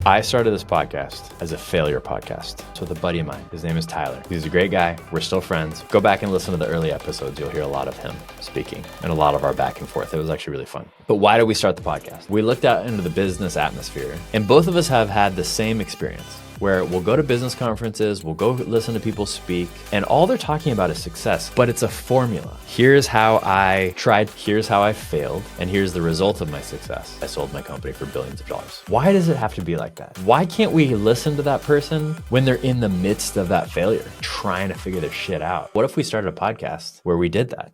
I started this podcast as a failure podcast. So with a buddy of mine, his name is Tyler. He's a great guy. We're still friends. Go back and listen to the early episodes. You'll hear a lot of him speaking and a lot of our back and forth. It was actually really fun. But why did we start the podcast? We looked out into the business atmosphere, and both of us have had the same experience, where we'll go to business conferences, we'll go listen to people speak, and all they're talking about is success, but it's a formula. Here's how I tried, here's how I failed, and here's the result of my success. I sold my company for billions of dollars. Why does it have to be like that? Why can't we listen to that person when they're in the midst of that failure, trying to figure their shit out? What if we started a podcast where we did that?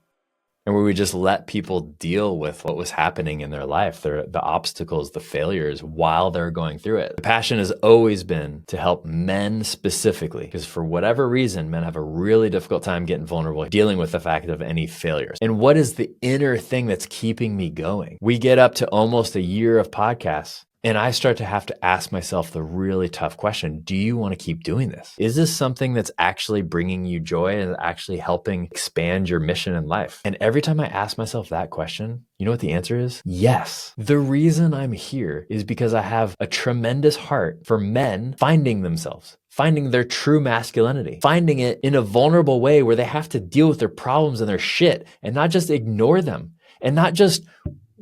And where we just let people deal with what was happening in their life, the obstacles, the failures while they're going through it. The passion has always been to help men specifically, because for whatever reason, men have a really difficult time getting vulnerable, dealing with the fact of any failures. And what is the inner thing that's keeping me going? We get up to almost a year of podcasts, and I start to have to ask myself the really tough question, do you want to keep doing this? Is this something that's actually bringing you joy and actually helping expand your mission in life? And every time I ask myself that question, you know what the answer is? Yes. The reason I'm here is because I have a tremendous heart for men finding themselves, finding their true masculinity, finding it in a vulnerable way where they have to deal with their problems and their shit and not just ignore them and not just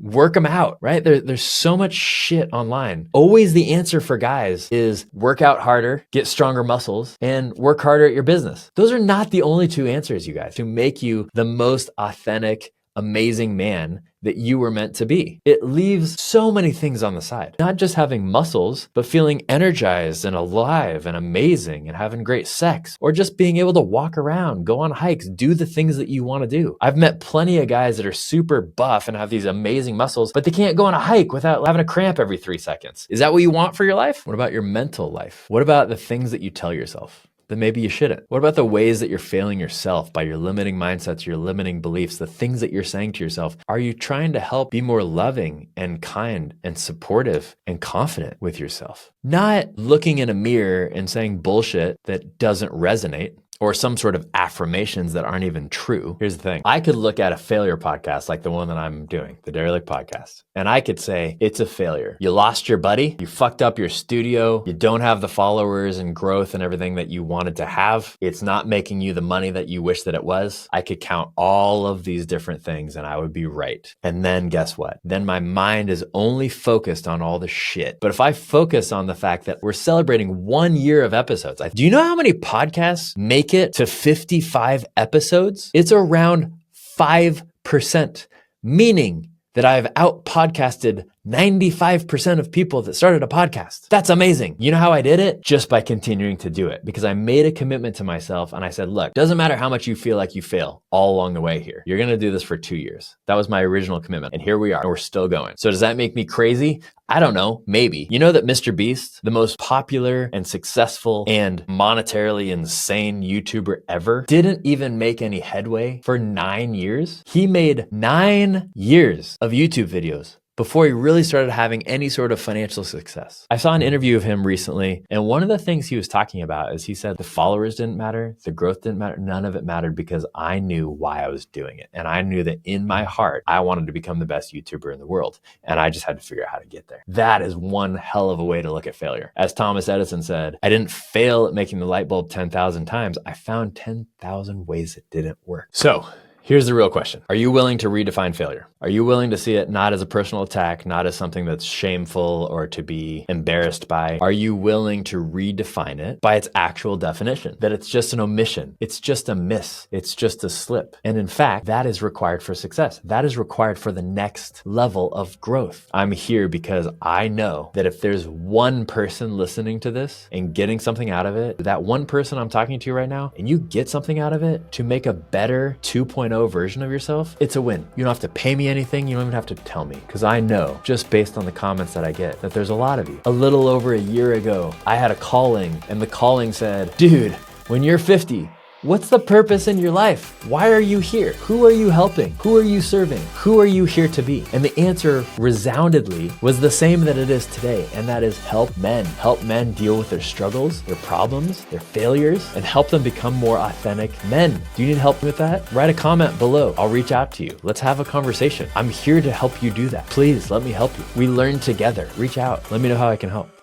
work them out, right? There's so much shit online. Always the answer for guys is work out harder, get stronger muscles, and work harder at your business. Those are not the only two answers, you guys, to make you the most authentic, amazing man that you were meant to be. It leaves so many things on the side. Not just having muscles, but feeling energized and alive and amazing and having great sex, or just being able to walk around, go on hikes, do the things that you want to do. I've met plenty of guys that are super buff and have these amazing muscles, but they can't go on a hike without having a cramp every 3 seconds. Is that what you want for your life? What about your mental life? What about the things that you tell yourself that maybe you shouldn't? What about the ways that you're failing yourself by your limiting mindsets, your limiting beliefs, the things that you're saying to yourself? Are you trying to help be more loving and kind and supportive and confident with yourself? Not looking in a mirror and saying bullshit that doesn't resonate, or some sort of affirmations that aren't even true. Here's the thing. I could look at a failure podcast like the one that I'm doing, the Derelict Podcast, and I could say, it's a failure. You lost your buddy, you fucked up your studio, you don't have the followers and growth and everything that you wanted to have. It's not making you the money that you wish that it was. I could count all of these different things and I would be right. And then guess what? Then my mind is only focused on all the shit. But if I focus on the fact that we're celebrating 1 year of episodes, do you know how many podcasts make it to 55 episodes? It's around 5%, meaning that I've out podcasted 95% of people that started a podcast. That's amazing. You know how I did it? Just by continuing to do it, because I made a commitment to myself and I said, look, doesn't matter how much you feel like you fail all along the way here. You're going to do this for 2 years. That was my original commitment. And here we are. And we're still going. So does that make me crazy? I don't know. Maybe. You know that Mr. Beast, the most popular and successful and monetarily insane YouTuber ever, didn't even make any headway for 9 years? He made 9 years of YouTube videos before he really started having any sort of financial success. I saw an interview of him recently, and one of the things he was talking about is he said the followers didn't matter, the growth didn't matter, none of it mattered because I knew why I was doing it. And I knew that in my heart, I wanted to become the best YouTuber in the world. And I just had to figure out how to get there. That is one hell of a way to look at failure. As Thomas Edison said, I didn't fail at making the light bulb 10,000 times. I found 10,000 ways it didn't work. So here's the real question. Are you willing to redefine failure? Are you willing to see it not as a personal attack, not as something that's shameful or to be embarrassed by? Are you willing to redefine it by its actual definition? That it's just an omission. It's just a miss. It's just a slip. And in fact, that is required for success. That is required for the next level of growth. I'm here because I know that if there's one person listening to this and getting something out of it, that one person I'm talking to right now, and you get something out of it to make a better 2.0 version of yourself, it's a win. You don't have to pay me anything. You don't even have to tell me, because I know just based on the comments that I get that there's a lot of you. A little over a year ago, I had a calling, and the calling said, dude, when you're 50, what's the purpose in your life? Why are you here? Who are you helping? Who are you serving? Who are you here to be? And the answer resoundingly was the same that it is today. And that is help men. Help men deal with their struggles, their problems, their failures, and help them become more authentic men. Do you need help with that? Write a comment below. I'll reach out to you. Let's have a conversation. I'm here to help you do that. Please let me help you. We learn together. Reach out. Let me know how I can help.